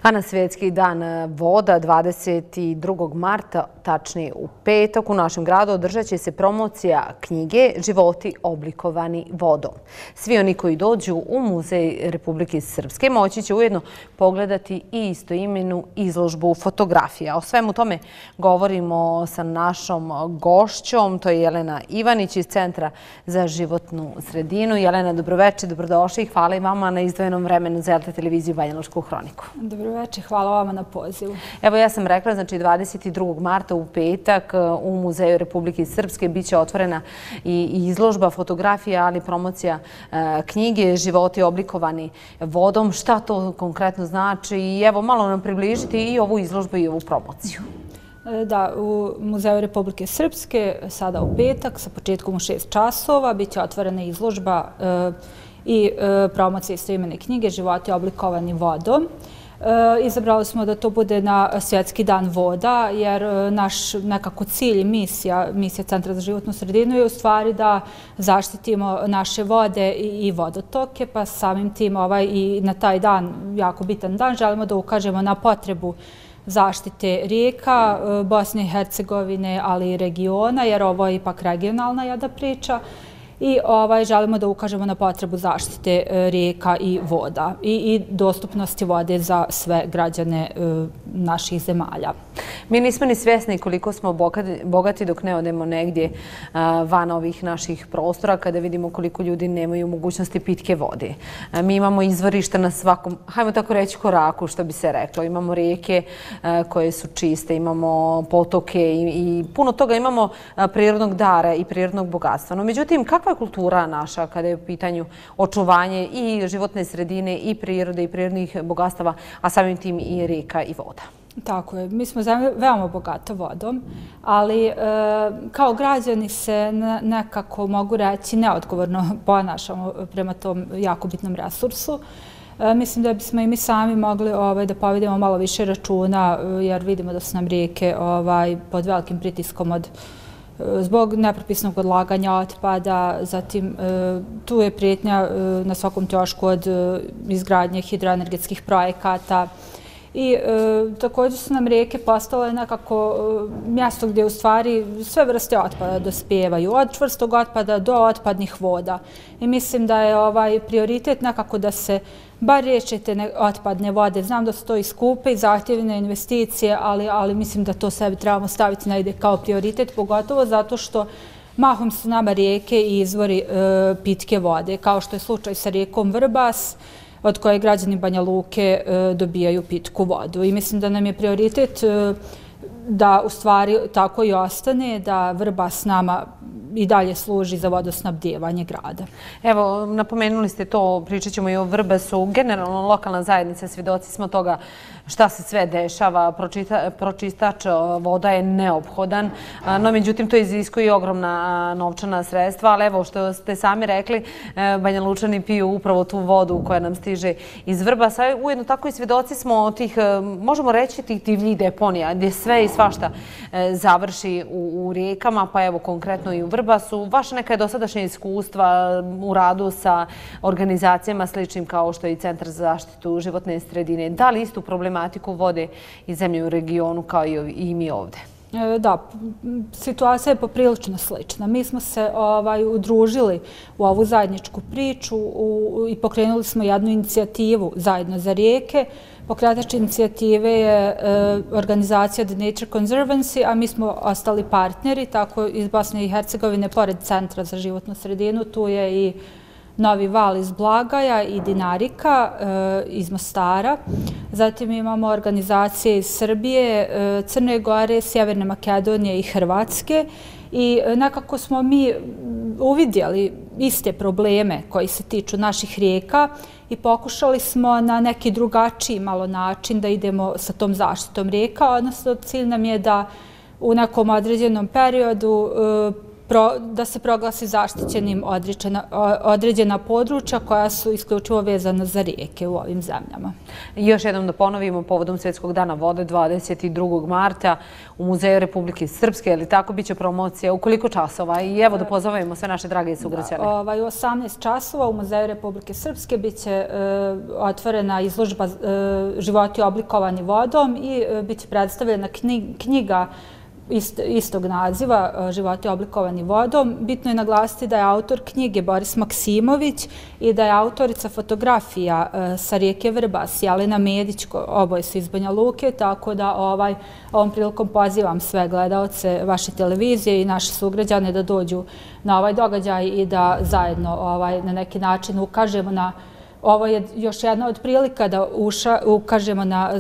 A na Svjetski dan voda 22. marta, tačnije u petak, u našem gradu održat će se promocija knjige Životi oblikovani vodom. Svi oni koji dođu u Muzej Republike Srpske moći će ujedno pogledati i istoimenu izložbu fotografija. O svemu tome govorimo sa našom gošćom, to je Jelena Ivanić iz Centra za životnu sredinu. Jelena, dobroveče, dobrodošli i hvala i vama na izdvojenom vremenu za LT televiziju Banja Lučku hroniku. Dobroveče, hvala vama na pozivu. Evo, ja sam rekla, znači 22. marta u petak u Muzeju Republike Srpske biće otvorena i izložba fotografija, ali promocija knjige Životi oblikovani vodom. Šta to konkretno znači? I evo, malo nam približiti i ovu izložbu i ovu promociju. Da, u Muzeju Republike Srpske sada u petak sa početkom u 6 časova biće otvorena izložba i promocija istoimene knjige Životi oblikovani vodom. Izabrali smo da to bude na Svjetski dan voda, jer naš nekako cilj i misija Centra za životnu sredinu je u stvari da zaštitimo naše vode i vodotoke, pa samim tim i na taj dan, jako bitan dan, želimo da ukažemo na potrebu zaštite rijeka Bosne i Hercegovine, ali i regiona, jer ovo je ipak regionalna jedna priča. I želimo da ukažemo na potrebu zaštite rijeka i voda i dostupnosti vode za sve građane naših zemalja. Mi nismo ni svjesni koliko smo bogati dok ne odemo negdje van ovih naših prostora, kada vidimo koliko ljudi nemaju mogućnosti pitke vode. Mi imamo izvorišta na svakom, hajmo tako reći, koraku, što bi se reklo. Imamo rijeke koje su čiste, imamo potoke i puno toga, imamo prirodnog dara i prirodnog bogatstva. No, međutim, kakva je kultura naša kada je u pitanju očuvanje i životne sredine i prirode i prirodnih bogatstava, a samim tim i rijeka i voda? Tako je. Mi smo veoma bogata vodom, ali kao građani se nekako, mogu reći, neodgovorno ponašamo prema tom jako bitnom resursu. Mislim da bismo i mi sami mogli da povedemo malo više računa, jer vidimo da su nam rijeke pod velikim pritiskom zbog nepropisnog odlaganja otpada, zatim tu je prijetnja na svakom ćošku od izgradnje hidroenergetskih projekata. I također su nam rijeke postale nekako mjesto gdje u stvari sve vrste otpada dospijevaju, od čvrstog otpada do otpadnih voda. I mislim da je prioritet nekako da se bar riješe te otpadne vode. Znam da su to i skupe i zahtjevne investicije, ali mislim da to sebi trebamo staviti negdje kao prioritet, pogotovo zato što mahom su nama rijeke i izvori pitke vode, kao što je slučaj sa rijekom Vrbas, od koje građani Banja Luke dobijaju pitku vodu. I mislim da nam je prioritet da u stvari tako i ostane, da Vrbas nama i dalje služi za vodosnabdijevanje grada. Evo, napomenuli ste to, pričat ćemo i o Vrbasu. Generalno, lokalna zajednica, svjedoci smo toga šta se sve dešava. Pročistač voda je neophodan, no međutim to iziskuje i ogromna novčana sredstva, ali evo što ste sami rekli, Banja Lučani piju upravo tu vodu koja nam stiže iz Vrbasa. Ujedno tako i svjedoci smo tih, možemo reći, tih divljih deponija, gdje sve i svašta završi u rijekama, pa evo konkretno i u Vrbasu. Vaša neka je dosadašnja iskustva u radu sa organizacijama sličnim kao što je i Centar za zaštitu životne sredine. Da li istu problematiku vode i zemlje u regionu kao i mi ovdje? Da, situacija je poprilično slična. Mi smo se udružili u ovu zajedničku priču i pokrenuli smo jednu inicijativu zajedno za rijeke. Pokretač inicijative je organizacija The Nature Conservancy, a mi smo ostali partneri, tako iz Bosne i Hercegovine, pored Centra za životnu sredinu, tu je i Novi Val iz Blagaja i Dinarika iz Mostara. Zatim imamo organizacije iz Srbije, Crne Gore, Sjeverne Makedonije i Hrvatske. I nekako smo mi uvidjeli iste probleme koji se tiču naših rijeka i pokušali smo na neki drugačiji malo način da idemo sa tom zaštitom rijeka, odnosno cilj nam je da u nekom određenom periodu da se proglasi zaštićenim određena područja koja su isključivo vezana za rijeke u ovim zemljama. I još jednom da ponovimo, povodom Svjetskog dana vode 22. marta u Muzeju Republike Srpske, je li tako, biće promocija u koliko časova? I evo da pozovemo sve naše drage sugrađane. U 18 časova u Muzeju Republike Srpske biće otvorena izložba Životi oblikovani vodom i biće predstavljena knjiga istog naziva, Životi oblikovani vodom. Bitno je naglasiti da je autor knjige Boris Maksimović i da je autorica fotografija sa rijeke Vrbas, Jelena Medić, oboje su iz Banja Luke, tako da ovom prilikom pozivam sve gledaoce vaše televizije i naše sugrađane da dođu na ovaj događaj i da zajedno na neki način ukažemo na ovo je još jedna od prilika da ukažemo na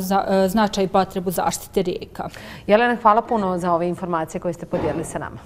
značaj i potrebu zaštite rijeka. Jelena, hvala puno za ove informacije koje ste podijelili sa nama.